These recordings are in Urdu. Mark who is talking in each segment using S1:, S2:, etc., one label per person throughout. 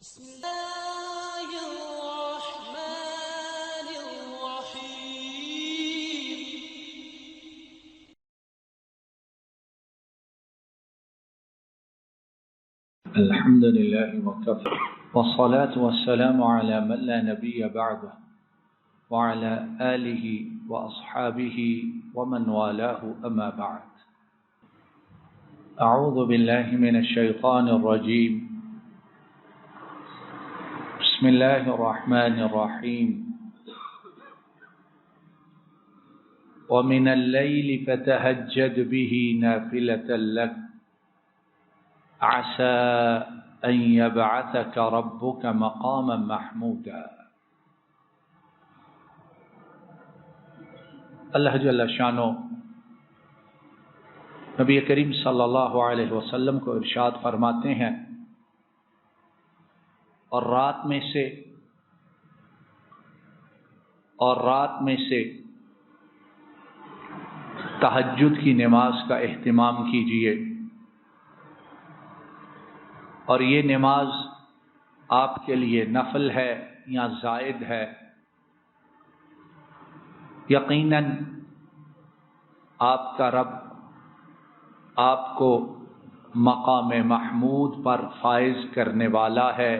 S1: بسم الله الرحمن الرحيم.
S2: الحمد لله وكفى والصلاة والسلام على من لا نبي بعده وعلى آله وأصحابه ومن والاه أما بعد. أعوذ بالله من الشيطان الرجيم. بسم الله الرحمن الرحيم. ومن الليل فتهجد به نافلة لك عسى أن يبعثك ربك مقاما محمودا. اللہ جل شانہ نبی کریم صلی اللہ علیہ وسلم کو ارشاد فرماتے ہیں، اور رات میں سے تہجد کی نماز کا اہتمام کیجیے، اور یہ نماز آپ کے لیے نفل ہے یا زائد ہے، یقیناً آپ کا رب آپ کو مقام محمود پر فائز کرنے والا ہے،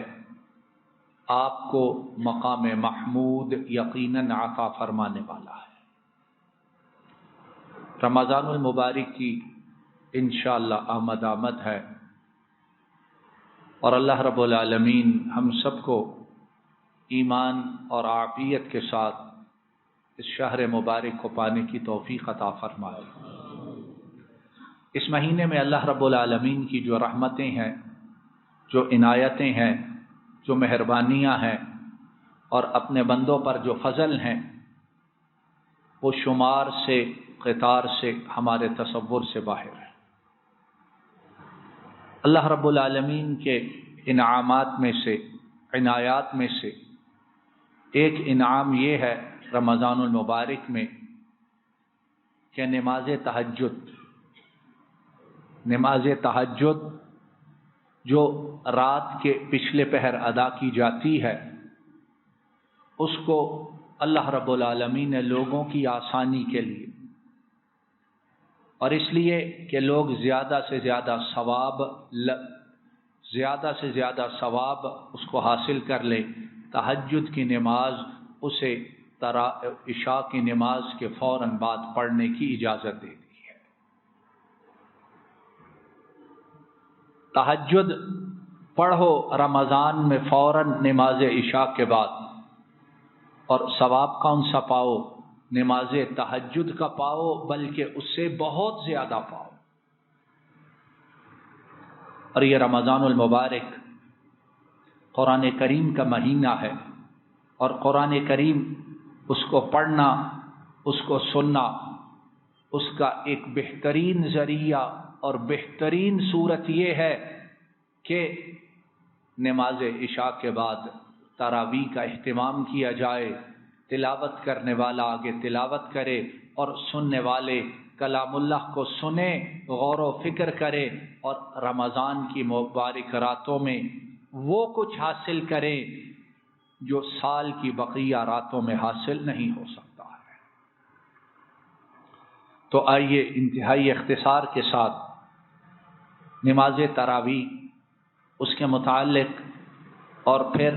S2: آپ کو مقام محمود یقیناً عطا فرمانے والا ہے۔ رمضان المبارک کی انشاءاللہ آمد ہے، اور اللہ رب العالمین ہم سب کو ایمان اور عافیت کے ساتھ اس شہر مبارک کو پانے کی توفیق عطا فرمائے۔ اس مہینے میں اللہ رب العالمین کی جو رحمتیں ہیں، جو عنایتیں ہیں، جو مہربانیاں ہیں، اور اپنے بندوں پر جو فضل ہیں، وہ شمار سے، قطار سے، ہمارے تصور سے باہر ہے۔ اللہ رب العالمین کے انعامات میں سے، عنایات میں سے ایک انعام یہ ہے رمضان المبارک میں کہ نماز تہجد جو رات کے پچھلے پہر ادا کی جاتی ہے، اس کو اللہ رب العالمین نے لوگوں کی آسانی کے لیے، اور اس لیے کہ لوگ زیادہ سے زیادہ ثواب اس کو حاصل کر لیں، تہجد کی نماز اسے عشاء کی نماز کے فوراً بعد پڑھنے کی اجازت دے دی ہے۔ تہجد پڑھو رمضان میں فوراً نماز عشاء کے بعد، اور ثواب کون سا پاؤ؟ نماز تہجد کا پاؤ، بلکہ اس سے بہت زیادہ پاؤ۔ اور یہ رمضان المبارک قرآن کریم کا مہینہ ہے، اور قرآن کریم اس کو پڑھنا، اس کو سننا، اس کا ایک بہترین ذریعہ اور بہترین صورت یہ ہے کہ نماز عشاء کے بعد تراویح کا اہتمام کیا جائے، تلاوت کرنے والا آگے تلاوت کرے، اور سننے والے کلام اللہ کو سنیں، غور و فکر کرے، اور رمضان کی مبارک راتوں میں وہ کچھ حاصل کریں جو سال کی بقیہ راتوں میں حاصل نہیں ہو سکتا ہے۔ تو آئیے انتہائی اختصار کے ساتھ نماز تراویح، اس کے متعلق اور پھر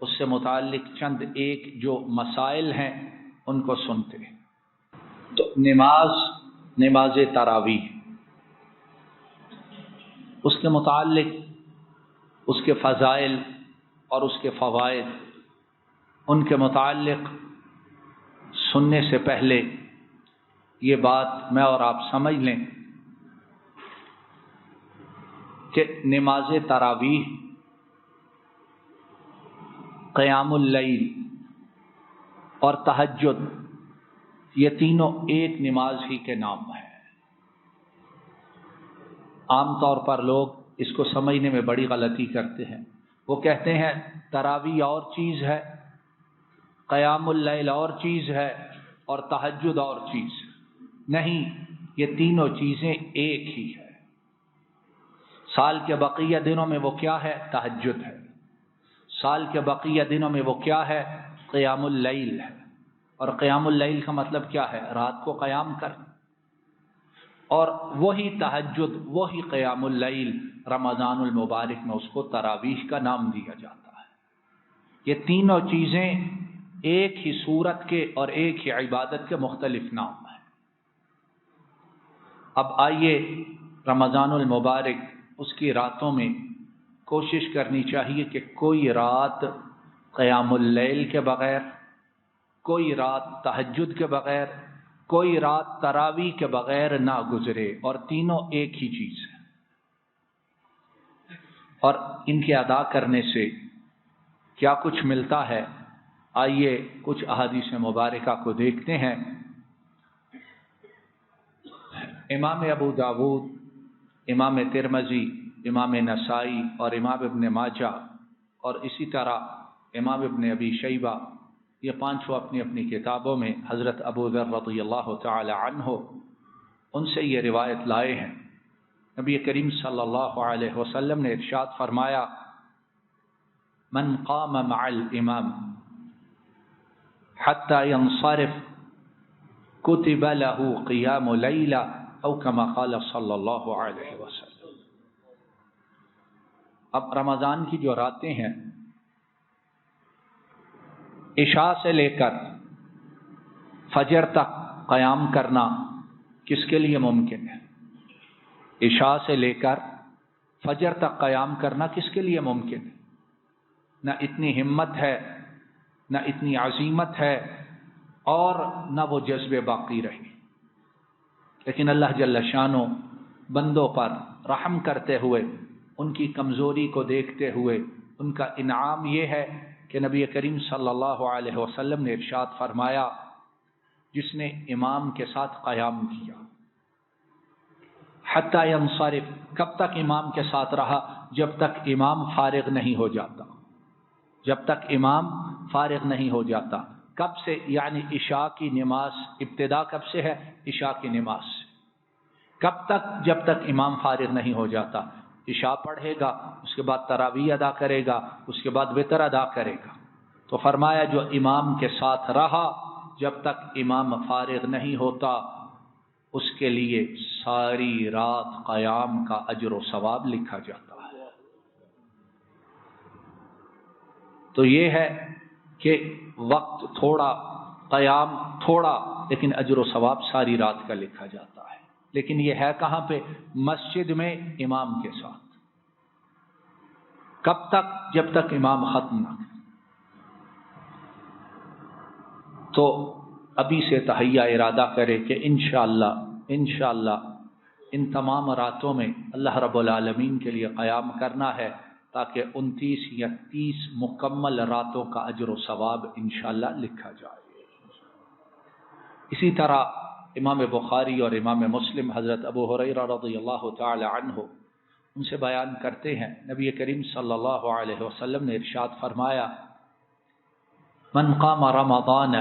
S2: اس سے متعلق چند ایک جو مسائل ہیں ان کو سنتے ہیں۔ تو نماز تراویح، اس کے متعلق، اس کے فضائل اور اس کے فوائد، ان کے متعلق سننے سے پہلے یہ بات میں اور آپ سمجھ لیں کہ نماز تراویح، قیام اللیل اور تہجد، یہ تینوں ایک نماز ہی کے نام ہیں۔ عام طور پر لوگ اس کو سمجھنے میں بڑی غلطی کرتے ہیں، وہ کہتے ہیں تراویح اور چیز ہے، قیام اللیل اور چیز ہے، اور تہجد اور چیز ہے۔ نہیں، یہ تینوں چیزیں ایک ہی ہے۔ سال کے بقیہ دنوں میں وہ کیا ہے؟ تہجد ہے۔ سال کے بقیہ دنوں میں وہ کیا ہے؟ قیام اللیل ہے. اور قیام اللیل کا مطلب کیا ہے؟ رات کو قیام کر. اور وہی تہجد، وہی قیام اللیل رمضان المبارک میں اس کو تراویح کا نام دیا جاتا ہے. یہ تینوں چیزیں ایک ہی صورت کے اور ایک ہی عبادت کے مختلف نام ہیں. اب آئیے رمضان المبارک اس کی راتوں میں کوشش کرنی چاہیے کہ کوئی رات قیام اللیل کے بغیر، کوئی رات تہجد کے بغیر، کوئی رات تراویح کے بغیر نہ گزرے. اور تینوں ایک ہی چیز ہے. اور ان کے ادا کرنے سے کیا کچھ ملتا ہے؟ آئیے کچھ احادیث مبارکہ کو دیکھتے ہیں. امام ابو داود، امام ترمذی، امام نسائی اور امام ابن ماجہ اور اسی طرح امام ابن ابی شیبہ، یہ پانچوں اپنی اپنی کتابوں میں حضرت ابو ذر رضی اللہ تعالی عنہ ان سے یہ روایت لائے ہیں. نبی کریم صلی اللہ علیہ وسلم نے ارشاد فرمایا: من قام مع الامام حتى ينصرف كتب له قيام ليلة او كما قال صلی اللہ علیہ وسلم. اب رمضان کی جو راتیں ہیں، عشاء سے لے کر فجر تک قیام کرنا کس کے لیے ممکن ہے؟ عشاء سے لے کر فجر تک قیام کرنا کس کے لیے ممکن ہے؟ نہ اتنی ہمت ہے، نہ اتنی عزیمت ہے، اور نہ وہ جذبے باقی رہے. لیکن اللہ جل شانہ بندوں پر رحم کرتے ہوئے، ان کی کمزوری کو دیکھتے ہوئے، ان کا انعام یہ ہے کہ نبی کریم صلی اللہ علیہ وسلم نے ارشاد فرمایا: جس نے امام کے ساتھ قیام کیا حتی ینصرف، کب تک امام کے ساتھ رہا؟ جب تک امام فارغ نہیں ہو جاتا. جب تک امام فارغ نہیں ہو جاتا. کب سے؟ یعنی عشاء کی نماز ابتدا کب سے ہے؟ عشاء کی نماز سے. کب تک؟ جب تک امام فارغ نہیں ہو جاتا. عشاء پڑھے گا، اس کے بعد تراویح ادا کرے گا، اس کے بعد وتر ادا کرے گا. تو فرمایا جو امام کے ساتھ رہا جب تک امام فارغ نہیں ہوتا، اس کے لیے ساری رات قیام کا اجر و ثواب لکھا جاتا ہے. تو یہ ہے کہ وقت تھوڑا، قیام تھوڑا، لیکن اجر و ثواب ساری رات کا لکھا جاتا ہے. لیکن یہ ہے کہاں پہ؟ مسجد میں امام کے ساتھ. کب تک؟ جب تک امام ختم نہ کرے. تو ابھی سے تہیہ ارادہ کرے کہ انشاءاللہ ان تمام راتوں میں اللہ رب العالمین کے لیے قیام کرنا ہے، تاکہ 29 یا 30 مکمل راتوں کا اجر و ثواب انشاءاللہ لکھا جائے. اسی طرح امام بخاری اور امام مسلم حضرت ابو ہریرہ رضی اللہ تعالی عنہ ان سے بیان کرتے ہیں، نبی کریم صلی اللہ علیہ وسلم نے ارشاد فرمایا: من قام رمضان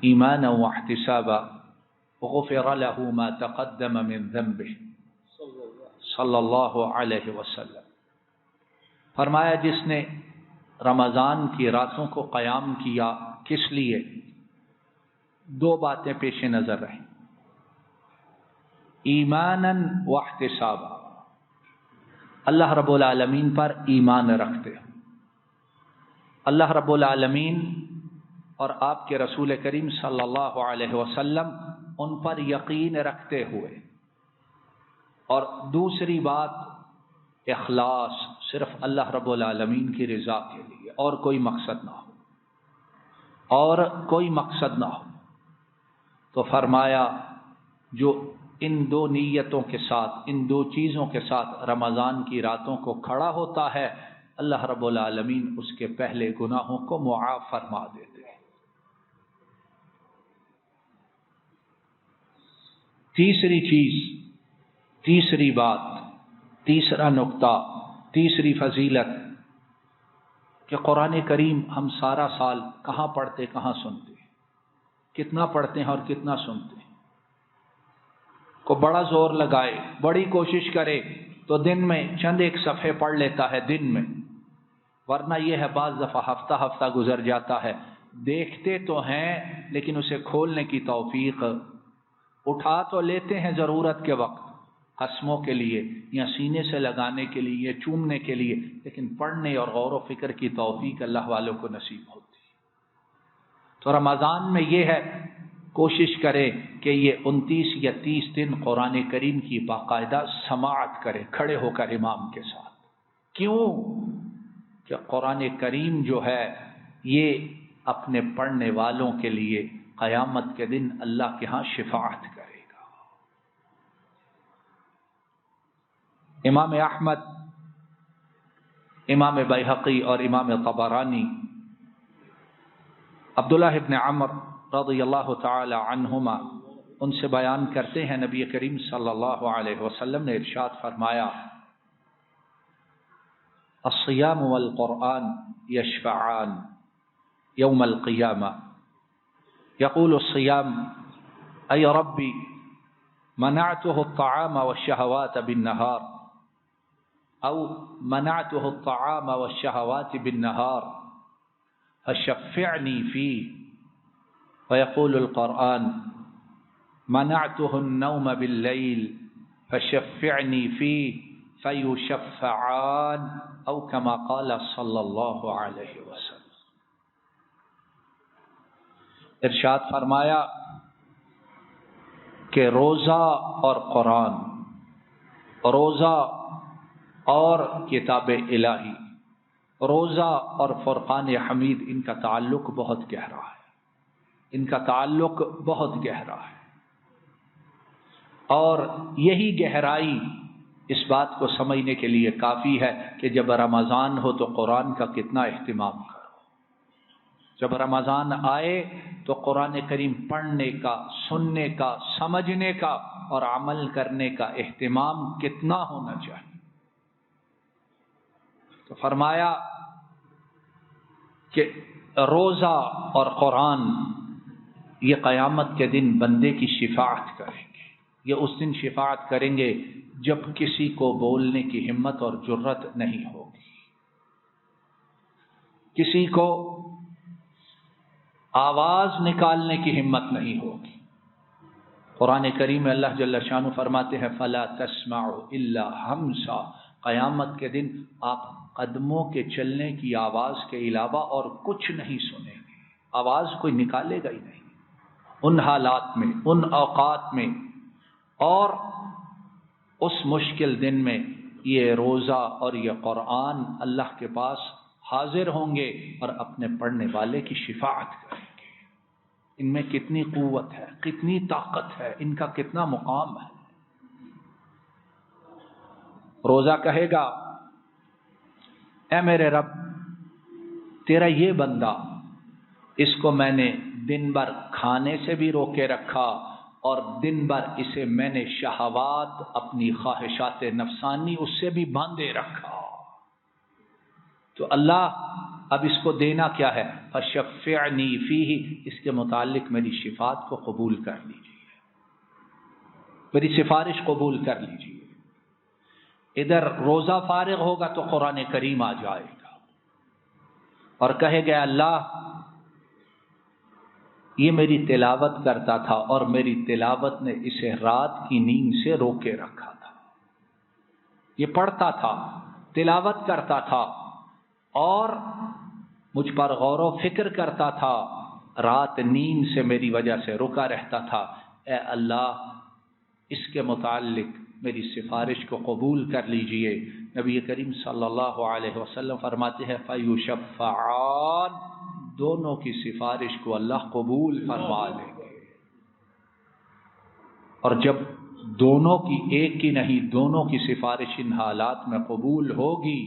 S2: ایمانا واحتسابا غفر له ما تقدم من ذنبه صلی اللہ علیہ وسلم. فرمایا جس نے رمضان کی راتوں کو قیام کیا، کس لیے؟ دو باتیں پیش نظر رہیں: ایمانا واحتسابا، اللہ رب العالمین پر ایمان رکھتے ہیں، اللہ رب العالمین اور آپ کے رسول کریم صلی اللہ علیہ وسلم ان پر یقین رکھتے ہوئے. اور دوسری بات اخلاص، صرف اللہ رب العالمین کی رضا کے لیے، اور کوئی مقصد نہ ہو، اور کوئی مقصد نہ ہو. تو فرمایا جو ان دو نیتوں کے ساتھ، ان دو چیزوں کے ساتھ رمضان کی راتوں کو کھڑا ہوتا ہے، اللہ رب العالمین اس کے پہلے گناہوں کو معاف فرما دیتے ہیں. تیسری چیز، تیسری بات، تیسرا نقطہ، تیسری فضیلت کہ قرآن کریم ہم سارا سال کہاں پڑھتے، کہاں سنتے، کتنا پڑھتے ہیں اور کتنا سنتے ہیں. کو بڑا زور لگائے، بڑی کوشش کرے تو دن میں چند ایک صفحے پڑھ لیتا ہے دن میں، ورنہ یہ ہے بعض دفعہ ہفتہ ہفتہ گزر جاتا ہے، دیکھتے تو ہیں لیکن اسے کھولنے کی توفیق، اٹھا تو لیتے ہیں ضرورت کے وقت قسموں کے لیے یا سینے سے لگانے کے لیے یا چومنے کے لیے، لیکن پڑھنے اور غور و فکر کی توفیق اللہ والوں کو نصیب ہوتی ہے۔ تو رمضان میں یہ ہے، کوشش کرے کہ یہ 29 یا 30 دن قرآن کریم کی باقاعدہ سماعت کرے کھڑے ہو کر امام کے ساتھ۔ کیوں کہ قرآن کریم جو ہے یہ اپنے پڑھنے والوں کے لیے قیامت کے دن اللہ کے ہاں شفاعت کرے گا۔ امام احمد، امام بیہقی اور امام طبرانی عبداللہ ابن عمر رضی اللہ تعالی عنہما ان سے بیان کرتے ہیں، نبی کریم صلی اللہ علیہ وسلم نے ارشاد فرمایا، الصیام والقرآن یشفعان یوم القیامہ، یقول الصیام ای ربی منعته الطعام والشہوات بالنہار او منعته الطعام والشہوات بالنہار فشفعنی فیہ، ویقول القرآن منعته النوم باللیل فشفعنی فیہ فیشفعان او کما قال صلی اللہ علیہ وسلم۔ ارشاد فرمایا کہ روزہ اور قرآن، روزہ اور کتاب الہی، روزہ اور فرقان حمید، ان کا تعلق بہت گہرا ہے، ان کا تعلق بہت گہرا ہے، اور یہی گہرائی اس بات کو سمجھنے کے لیے کافی ہے کہ جب رمضان ہو تو قرآن کا کتنا اہتمام کرو، جب رمضان آئے تو قرآن کریم پڑھنے کا، سننے کا، سمجھنے کا اور عمل کرنے کا اہتمام کتنا ہونا چاہیے۔ تو فرمایا کہ روزہ اور قرآن یہ قیامت کے دن بندے کی شفاعت کریں گے، یہ اس دن شفاعت کریں گے جب کسی کو بولنے کی ہمت اور جرت نہیں ہوگی، کسی کو آواز نکالنے کی ہمت نہیں ہوگی۔ قرآن کریم میں اللہ جل شانہ فرماتے ہیں فَلَا تَسْمَعُ إِلَّا ہَمْسًا، قیامت کے دن آپ قدموں کے چلنے کی آواز کے علاوہ اور کچھ نہیں سنیں گے، آواز کوئی نکالے گا ہی نہیں ان حالات میں، ان اوقات میں۔ اور اس مشکل دن میں یہ روزہ اور یہ قرآن اللہ کے پاس حاضر ہوں گے اور اپنے پڑھنے والے کی شفاعت کریں گے۔ ان میں کتنی قوت ہے، کتنی طاقت ہے، ان کا کتنا مقام ہے۔ روزہ کہے گا اے میرے رب، تیرا یہ بندہ، اس کو میں نے دن بھر کھانے سے بھی روکے رکھا اور دن بھر اسے میں نے شہوات، اپنی خواہشات نفسانی اس سے بھی باندھے رکھا، تو اللہ اب اس کو دینا کیا ہے؟ فشفعنی فیہ، اس کے متعلق میری شفاعت کو قبول کر لیجیے، میری سفارش قبول کر لیجیے۔ ادھر روزہ فارغ ہوگا تو قرآن کریم آ جائے گا اور کہے گا اللہ یہ میری تلاوت کرتا تھا اور میری تلاوت نے اسے رات کی نیند سے روکے رکھا تھا، یہ پڑھتا تھا، تلاوت کرتا تھا اور مجھ پر غور و فکر کرتا تھا، رات نیند سے میری وجہ سے رکا رہتا تھا، اے اللہ اس کے متعلق میری سفارش کو قبول کر لیجئے۔ نبی کریم صلی اللہ علیہ وسلم فرماتے ہیں فیشفعان، دونوں کی سفارش کو اللہ قبول فرما لیں گے، اور جب دونوں کی، ایک کی نہیں دونوں کی سفارش ان حالات میں قبول ہوگی،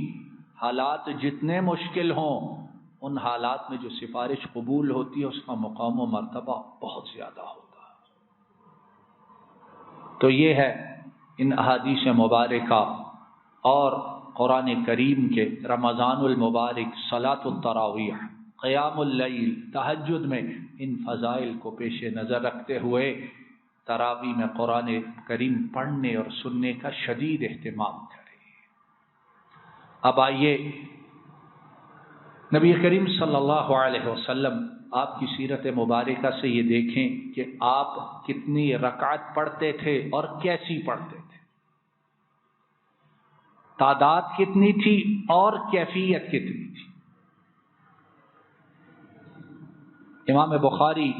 S2: حالات جتنے مشکل ہوں ان حالات میں جو سفارش قبول ہوتی ہے اس کا مقام و مرتبہ بہت زیادہ ہوتا ہے۔ تو یہ ہے ان احادیث مبارکہ اور قرآن کریم کے رمضان المبارک، صلاۃ التراویح، قیام اللیل، تہجد میں ان فضائل کو پیش نظر رکھتے ہوئے تراویح میں قرآن کریم پڑھنے اور سننے کا شدید اہتمام کریں۔ اب آئیے نبی کریم صلی اللہ علیہ وسلم آپ کی سیرت مبارکہ سے یہ دیکھیں کہ آپ کتنی رکعت پڑھتے تھے اور کیسی پڑھتے تھے، تعداد کتنی تھی اور کیفیت کتنی تھی۔ امام بخاری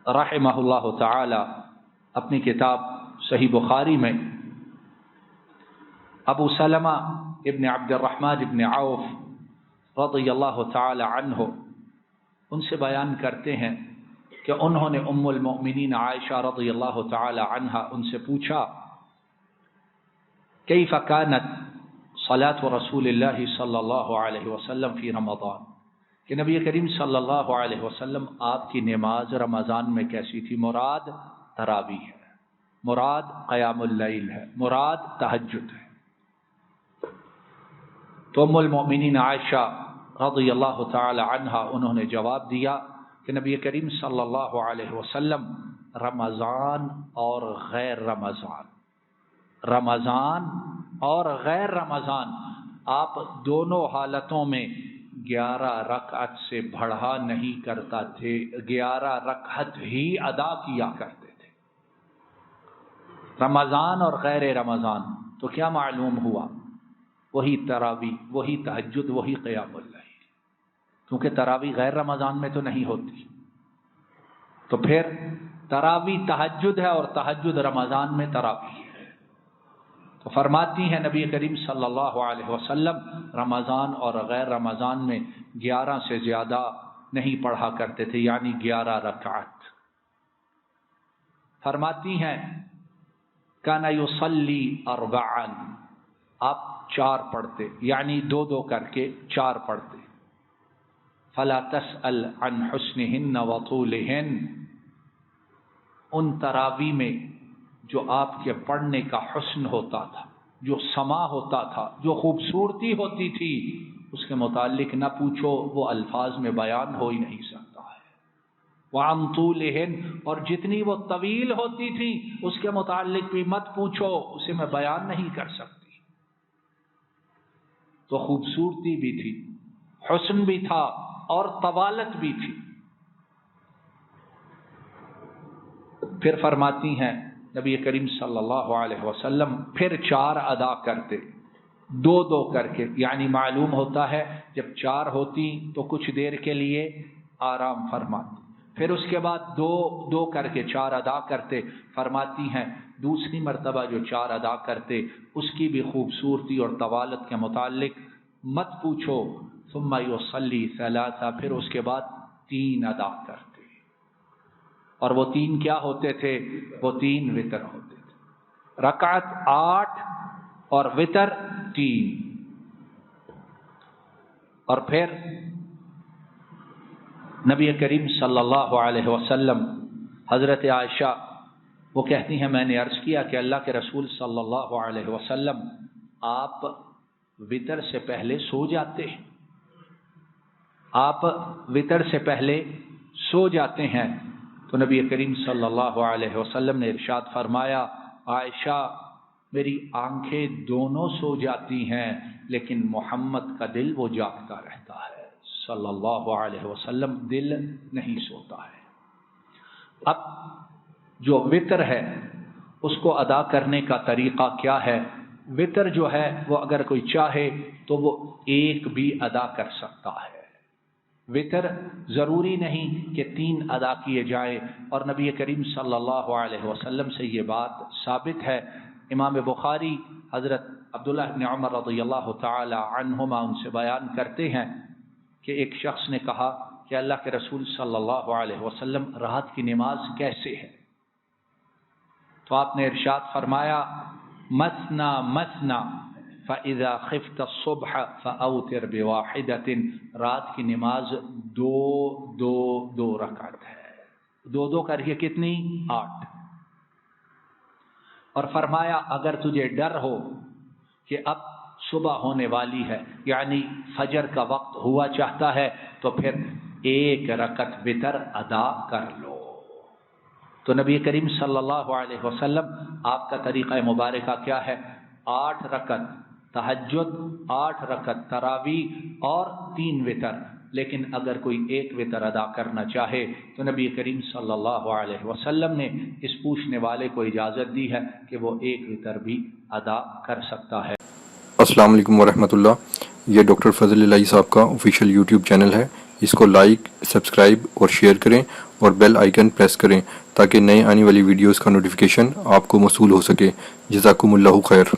S2: رحمہ اللہ تعالی اپنی کتاب صحیح بخاری میں ابو سلمہ ابن عبد الرحمن ابن عوف رضی اللہ تعالی عنہ ان سے بیان کرتے ہیں کہ انہوں نے ام المؤمنین عائشہ رضی اللہ تعالی عنہا ان سے پوچھا کیف کانت صلاۃ رسول اللہ صلی اللہ علیہ وسلم فی رمضان، کہ نبی کریم صلی اللہ علیہ وسلم آپ کی نماز رمضان میں کیسی تھی۔ مراد تراویح ہے، مراد قیام اللیل ہے، مراد تہجد ہے۔ تو ام المؤمنین عائشہ رضی اللہ تعالی عنہا انہوں نے جواب دیا کہ نبی کریم صلی اللہ علیہ وسلم رمضان اور غیر رمضان، رمضان اور غیر رمضان، آپ دونوں حالتوں میں 11 رکعت سے بڑھا نہیں کرتا تھے، 11 رکعت ہی ادا کیا کرتے تھے۔ رمضان اور غیر رمضان، تو کیا معلوم ہوا؟ وہی تراویح، وہی تہجد، وہی قیام اللیل، کیونکہ تراویح غیر رمضان میں تو نہیں ہوتی، تو پھر تراویح تہجد ہے اور تہجد رمضان میں تراویح ہے۔ تو فرماتی ہیں نبی کریم صلی اللہ علیہ وسلم رمضان اور غیر رمضان میں 11 سے زیادہ نہیں پڑھا کرتے تھے، یعنی 11 رکعت۔ فرماتی ہیں کان یصلی 4، آپ 4 پڑھتے، یعنی 2 کر کے 4 پڑھتے۔ فلا تسأل عن حسنہن وطولہن، ان تراویح میں جو آپ کے پڑھنے کا حسن ہوتا تھا، جو سما ہوتا تھا، جو خوبصورتی ہوتی تھی، اس کے متعلق نہ پوچھو، وہ الفاظ میں بیان ہو ہی نہیں سکتا ہے۔ وعن طولہن، اور جتنی وہ طویل ہوتی تھی اس کے متعلق بھی مت پوچھو، اسے میں بیان نہیں کر سکتی۔ تو خوبصورتی بھی تھی، حسن بھی تھا اور طوالت بھی تھی۔ پھر فرماتی ہیں نبی کریم صلی اللہ علیہ وسلم پھر 4 ادا کرتے، 2 کر کے، یعنی معلوم ہوتا ہے جب 4 ہوتی تو کچھ دیر کے لیے آرام فرماتی، پھر اس کے بعد 2 کر کے 4 ادا کرتے۔ فرماتی ہیں دوسری مرتبہ جو 4 ادا کرتے اس کی بھی خوبصورتی اور طوالت کے متعلق مت پوچھو۔ ثم یصلی 3، پھر اس کے بعد 3 ادا کرتے، اور وہ 3 کیا ہوتے تھے؟ وہ 3 وتر ہوتے تھے، رکعت 8 اور وتر 3۔ اور پھر نبی کریم صلی اللہ علیہ وسلم، حضرت عائشہ وہ کہتی ہیں میں نے عرض کیا کہ اللہ کے رسول صلی اللہ علیہ وسلم آپ وتر سے پہلے سو جاتے ہیں، آپ وتر سے پہلے سو جاتے ہیں۔ تو نبی کریم صلی اللہ علیہ وسلم نے ارشاد فرمایا عائشہ میری آنکھیں دونوں سو جاتی ہیں لیکن محمد کا دل وہ جاگتا رہتا ہے صلی اللہ علیہ وسلم، دل نہیں سوتا ہے۔ اب جو وتر ہے اس کو ادا کرنے کا طریقہ کیا ہے؟ وتر جو ہے وہ اگر کوئی چاہے تو وہ 1 بھی ادا کر سکتا ہے، وتر ضروری نہیں کہ 3 ادا کیے جائیں، اور نبی کریم صلی اللہ علیہ وسلم سے یہ بات ثابت ہے۔ امام بخاری حضرت عبداللہ بن عمر رضی اللہ تعالی عنہما ان سے بیان کرتے ہیں کہ ایک شخص نے کہا کہ اللہ کے رسول صلی اللہ علیہ وسلم رات کی نماز کیسے ہے؟ تو آپ نے ارشاد فرمایا مثنا مثنا فَإِذَا خِفْتَ الصُّبْحَ فَأَوْتِرْ بِوَاحِدَةٍ، رات کی نماز 2 رکعت ہے، 2 کر کے کتنی؟ 8۔ اور فرمایا اگر تجھے ڈر ہو کہ اب صبح ہونے والی ہے، یعنی فجر کا وقت ہوا چاہتا ہے، تو پھر 1 رکعت وتر ادا کر لو۔ تو نبی کریم صلی اللہ علیہ وسلم آپ کا طریقہ مبارکہ کیا ہے؟ 8 رکعت تہجد 8 رکعت تراویح اور 3 وتر، لیکن اگر کوئی ایک وتر ادا کرنا چاہے تو نبی کریم صلی اللہ علیہ وسلم نے اس پوچھنے والے کو اجازت دی ہے کہ وہ ایک وتر بھی ادا کر سکتا ہے۔
S3: السلام علیکم ورحمۃ اللہ۔ یہ ڈاکٹر فضل الہی صاحب کا آفیشیل یوٹیوب چینل ہے، اس کو لائک، سبسکرائب اور شیئر کریں اور بیل آئیکن پریس کریں تاکہ نئے آنے والی ویڈیوز کا نوٹیفیکیشن آپ کو موصول ہو سکے۔ جزاکم اللہ خیر۔